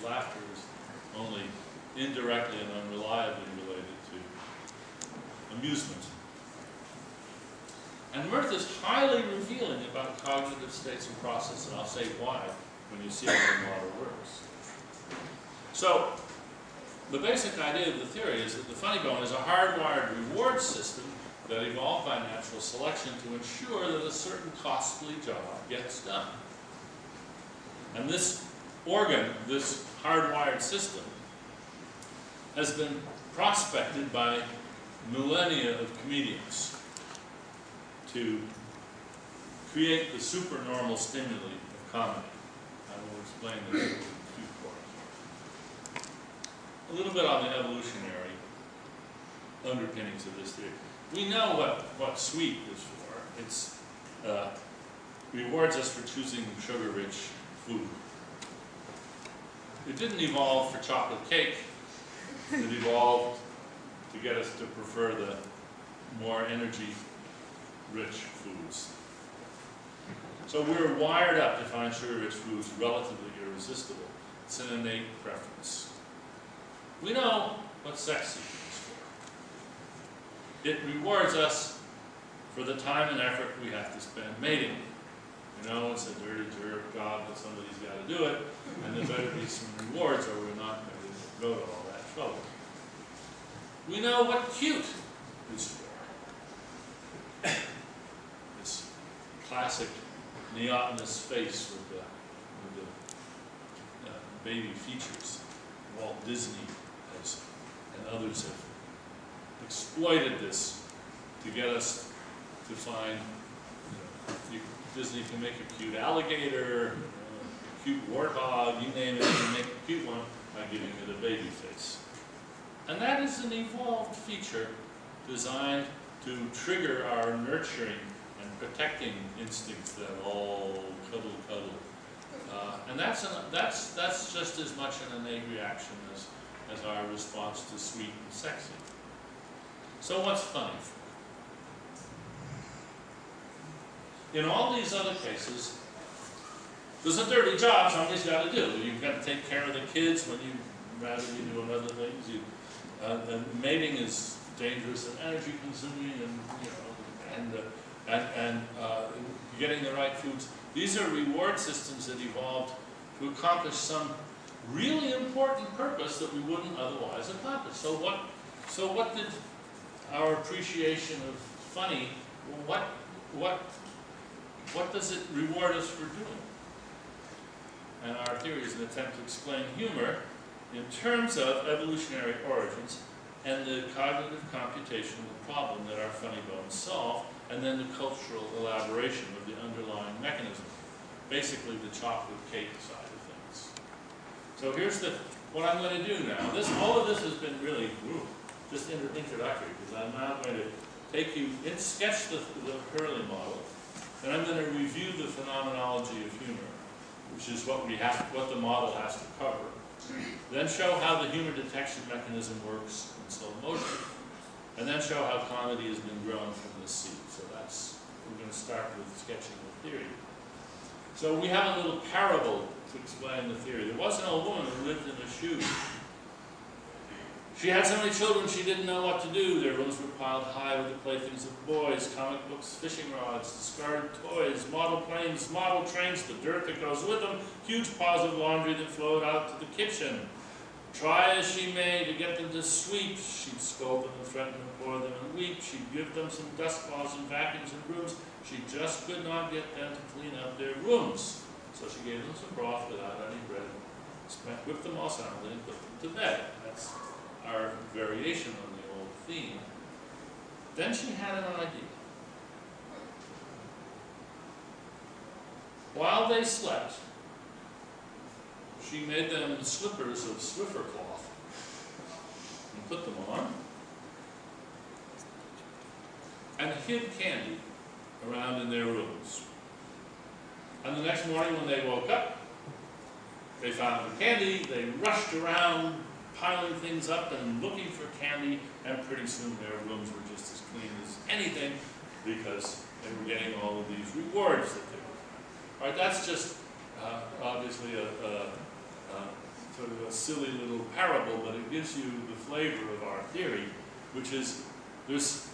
laughter is only indirectly and unreliably related to amusement. And mirth is highly revealing about cognitive states and process, and I'll say why when you see how the model works. So, the basic idea of the theory is that the funny bone is a hardwired reward system that evolved by natural selection to ensure that a certain costly job gets done. And this organ, this hardwired system, has been prospected by millennia of comedians to create the supernormal stimuli of comedy. I will explain this in due course. A little bit on the evolutionary underpinnings of this theory. We know what sweet is for. It's rewards us for choosing sugar-rich food. It didn't evolve for chocolate cake. It evolved to get us to prefer the more energy-rich foods. So we're wired up to find sugar-rich foods relatively irresistible. It's an innate preference. We know what sex seeking is for. It rewards us for the time and effort we have to spend mating. You know, it's a dirty jerk job, but somebody's got to do it, and there better be some rewards or we're not going to go to all that trouble. We know what cute is for. This classic neotenous face with the baby features. Walt Disney has, and others have exploited this to get us to find, Disney can make a cute alligator, a cute warthog, you name it, you can make a cute one by giving it a baby face. And that is an evolved feature designed to trigger our nurturing and protecting instincts that all cuddle, cuddle. And that's just as much an innate reaction as our response to sweet and sexy. So what's funny? In all these other cases, there's a dirty job somebody's got to do. You've got to take care of the kids when you rather be doing other things. And mating is dangerous and energy consuming, and getting the right foods. These are reward systems that evolved to accomplish some really important purpose that we wouldn't otherwise accomplish. So what did our appreciation of funny? What does it reward us for doing? And our theory is an attempt to explain humor in terms of evolutionary origins and the cognitive computation of the problem that our funny bones solve, and then the cultural elaboration of the underlying mechanism, basically the chocolate cake side of things. So here's what I'm going to do now. All of this has been really just introductory, because I'm now going to take you sketch the Hurley model, and I'm going to review the phenomenology of humor, which is what the model has to cover. Then show how the humor detection mechanism works in slow motion, and then show how comedy has been grown from this seed. So we're going to start with sketching the theory. So we have a little parable to explain the theory. There was an old woman who lived in a shoe. She had so many children she didn't know what to do. Their rooms were piled high with the playthings of boys, comic books, fishing rods, discarded toys, model planes, model trains, the dirt that goes with them, huge piles of laundry that flowed out to the kitchen. Try as she may to get them to sweep, she'd scold them and threaten to pour them and weep. She'd give them some dust cloths and vacuums and brooms. She just could not get them to clean up their rooms. So she gave them some broth without any bread, whipped them all soundly and put them to bed. That's our variation on the old theme. Then she had an idea. While they slept, she made them slippers of Swiffer cloth and put them on, and hid candy around in their rooms. And the next morning when they woke up, they found the candy, they rushed around piling things up and looking for candy, and pretty soon their rooms were just as clean as anything because they were getting all of these rewards that they were. All right, that's just obviously a sort of a silly little parable, but it gives you the flavor of our theory, which is there's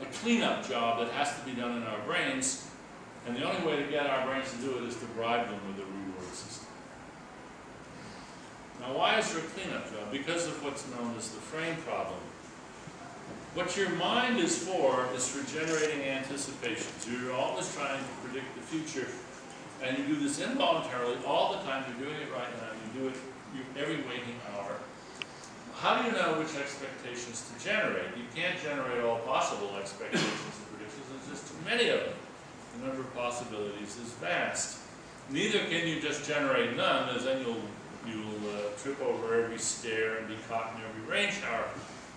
a cleanup job that has to be done in our brains, and the only way to get our brains to do it is to bribe them with a reward system. Now, why is there a cleanup job? Because of what's known as the frame problem. What your mind is for generating anticipations. You're always trying to predict the future, and you do this involuntarily all the time. You're doing it right now. You do it every waking hour. How do you know which expectations to generate? You can't generate all possible expectations and predictions. There's just too many of them. The number of possibilities is vast. Neither can you just generate none, as then you'll trip over every stair and be caught in every rain shower.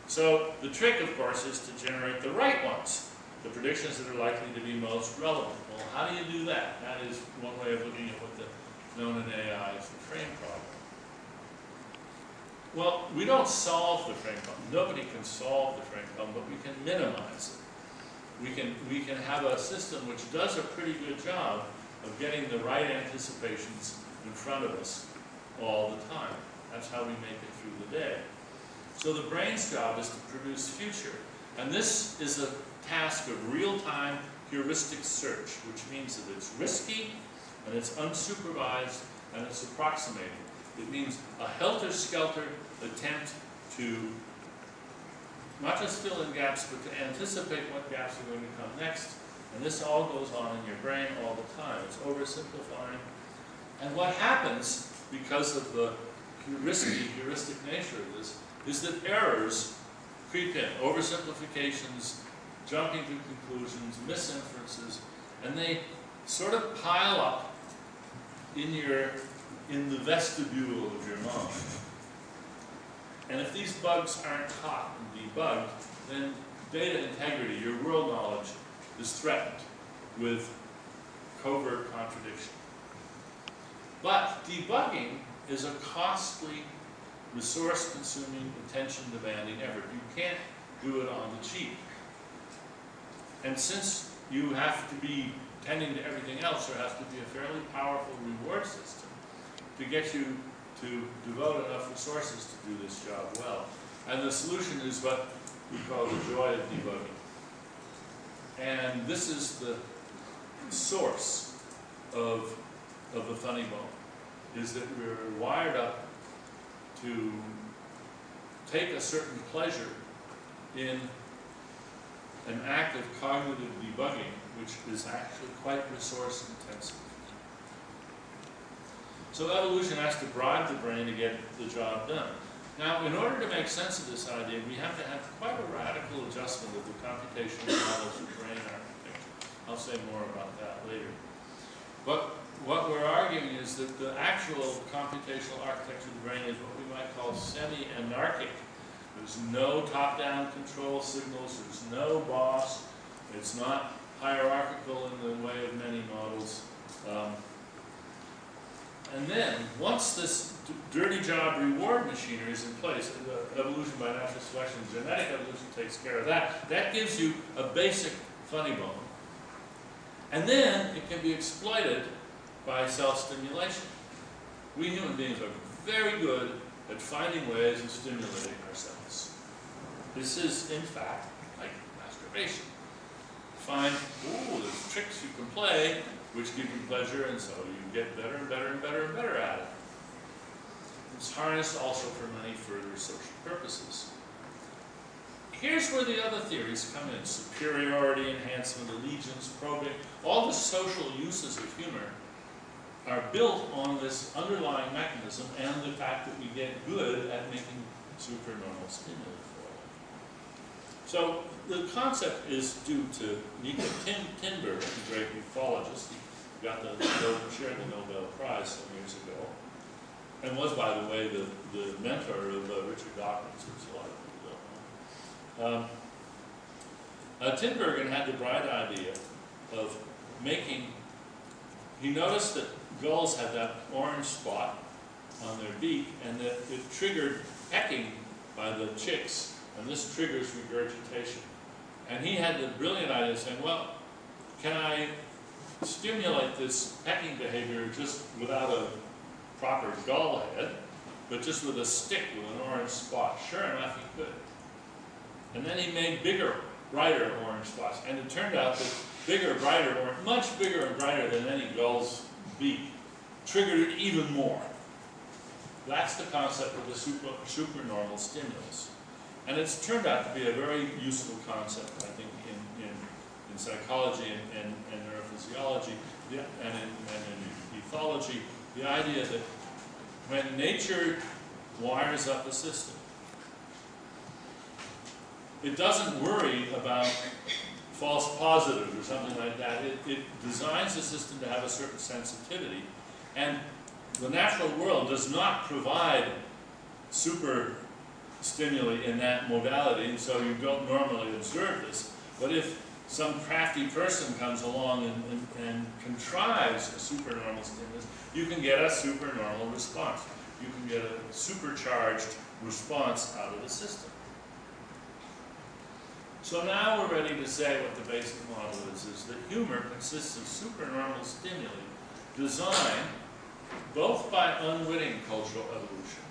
So the trick, of course, is to generate the right ones, the predictions that are likely to be most relevant. Well, how do you do that? That is one way of looking at what the known in AI is the frame problem. Well, we don't solve the frame problem. Nobody can solve the frame problem, but we can minimize it. We can have a system which does a pretty good job of getting the right anticipations in front of us all the time. That's how we make it through the day. So the brain's job is to produce future. And this is a task of real-time heuristic search, which means that it's risky, and it's unsupervised, and it's approximating. It means a helter-skelter attempt to not just fill in gaps, but to anticipate what gaps are going to come next. And this all goes on in your brain all the time. It's oversimplifying. And what happens, because of the heuristic nature of this, is that errors creep in, oversimplifications, jumping to conclusions, misinferences, and they sort of pile up in the vestibule of your mind. And if these bugs aren't caught and debugged, then data integrity, your world knowledge, is threatened with covert contradiction. But debugging is a costly, resource-consuming, attention-demanding effort. You can't do it on the cheap. And since you have to be tending to everything else, there has to be a fairly powerful reward system to get you to devote enough resources to do this job well. And the solution is what we call the joy of debugging. And this is the source of the funny bone, is that we're wired up to take a certain pleasure in an act of cognitive debugging, which is actually quite resource intensive. So evolution has to bribe the brain to get the job done. Now, in order to make sense of this idea, we have to have quite a radical adjustment of the computational models of brain architecture. I'll say more about that later. But what we're arguing is that the actual computational architecture of the brain is what we might call semi-anarchic. There's no top-down control signals, there's no boss, it's not hierarchical in the way of many models. And then, once this dirty job reward machinery is in place, evolution by natural selection, genetic evolution takes care of that. That gives you a basic funny bone. And then it can be exploited by self-stimulation. We human beings are very good at finding ways of stimulating ourselves. This is, in fact, like masturbation. Find, ooh, there's tricks you can play which give you pleasure, and so you get better and better and better and better at it. It's harnessed also for many further social purposes. Here's where the other theories come in. Superiority, enhancement, allegiance, probing. All the social uses of humor are built on this underlying mechanism and the fact that we get good at making supernormal stimuli for it. So the concept is due to Nico Tinbergen, a great ufologist. He shared the Nobel Prize some years ago, and was, by the way, the mentor of Richard Dawkins, which a lot of people don't know. Tinbergen had the bright idea of making, he noticed that gulls had that orange spot on their beak, and that it triggered pecking by the chicks, and this triggers regurgitation. And he had the brilliant idea of saying, well, can I stimulate this pecking behavior just without a proper gull head? but just with a stick with an orange spot. Sure enough, he could. And then he made bigger, brighter orange spots. And it turned out that bigger, brighter orange, much bigger and brighter than any gull's beak, triggered it even more. That's the concept of the supernormal stimulus. And it's turned out to be a very useful concept, I think, in psychology and neurophysiology and in ethology. The idea that when nature wires up a system, it doesn't worry about false positives or something like that. It designs the system to have a certain sensitivity. And the natural world does not provide super stimuli in that modality, and so you don't normally observe this. But if some crafty person comes along and contrives a supernormal stimulus, you can get a supernormal response. You can get a supercharged response out of the system. So now we're ready to say what the basic model is that humor consists of supernormal stimuli designed both by unwitting cultural evolution,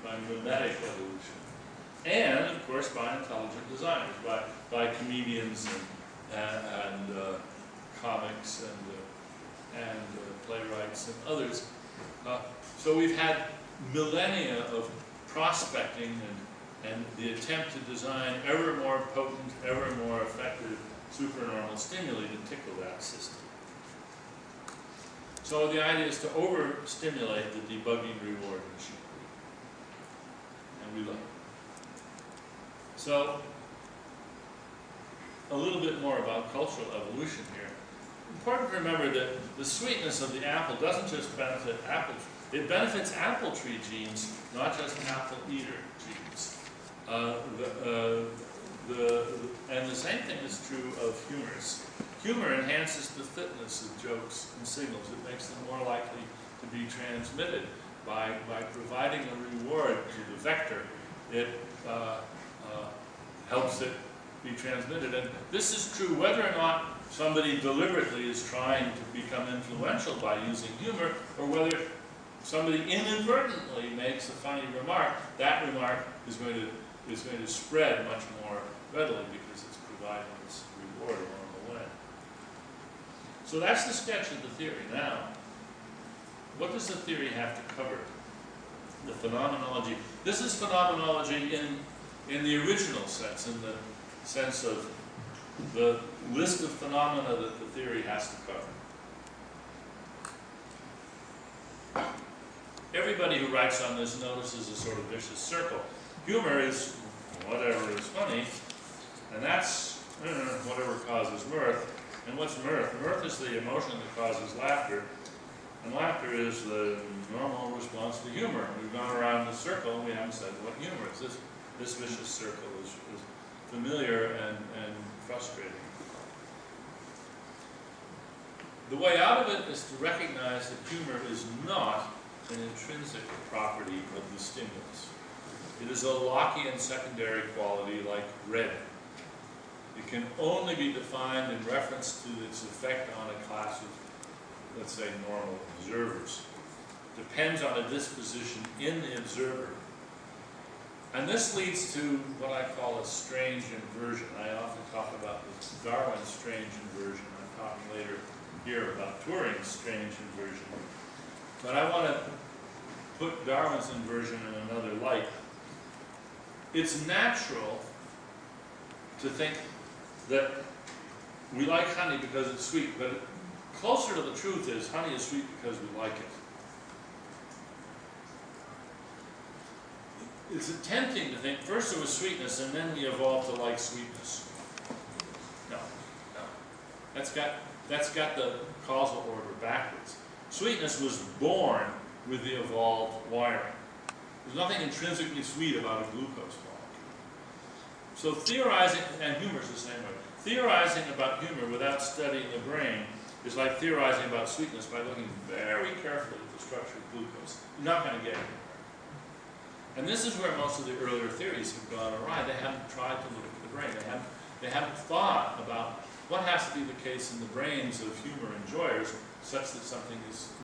by mimetic evolution, and of course by intelligent designers, by comedians and comics and playwrights and others. So we've had millennia of prospecting and the attempt to design ever more potent, ever more effective supernormal stimuli to tickle that system. So the idea is to overstimulate the debugging reward machine. And we love it. So, a little bit more about cultural evolution here. Important to remember that the sweetness of the apple doesn't just benefit apples. It benefits apple tree genes, not just apple eater genes. And the same thing is true of humors. Humor enhances the fitness of jokes and signals. It makes them more likely to be transmitted by providing a reward to the vector. It helps it be transmitted. And this is true whether or not somebody deliberately is trying to become influential by using humor, or whether somebody inadvertently makes a funny remark. That remark is going to spread much more readily because it's providing this reward along the way. So that's the sketch of the theory. Now, what does the theory have to cover? The phenomenology. This is phenomenology in the original sense, in the sense of the list of phenomena that the theory has to cover. Everybody who writes on this notices a sort of vicious circle. Humor is whatever is funny, and that's whatever causes mirth. And what's mirth? Mirth is the emotion that causes laughter, and laughter is the normal response to humor. We've gone around the circle and we haven't said what humor is. This vicious circle is familiar and frustrating. The way out of it is to recognize that humor is not an intrinsic property of the stimulus. It is a Lockean secondary quality like red. It can only be defined in reference to its effect on a class of, let's say, normal observers. Depends on a disposition in the observer. And this leads to what I call a strange inversion. I often talk about the Darwin's strange inversion. I'm talking later here about Turing's strange inversion. But I want to put Darwin's inversion in another light. It's natural to think that we like honey because it's sweet, but closer to the truth is honey is sweet because we like it. It's tempting to think first there was sweetness and then we evolved to like sweetness. No. That's got the causal order backwards. Sweetness was born with the evolved wiring. There's nothing intrinsically sweet about a glucose molecule. So theorizing, and humor is the same way, theorizing about humor without studying the brain is like theorizing about sweetness by looking very carefully at the structure of glucose. You're not going to get it. And this is where most of the earlier theories have gone awry. They haven't tried to look at the brain. They haven't thought about what has to be the case in the brains of humor enjoyers such that something is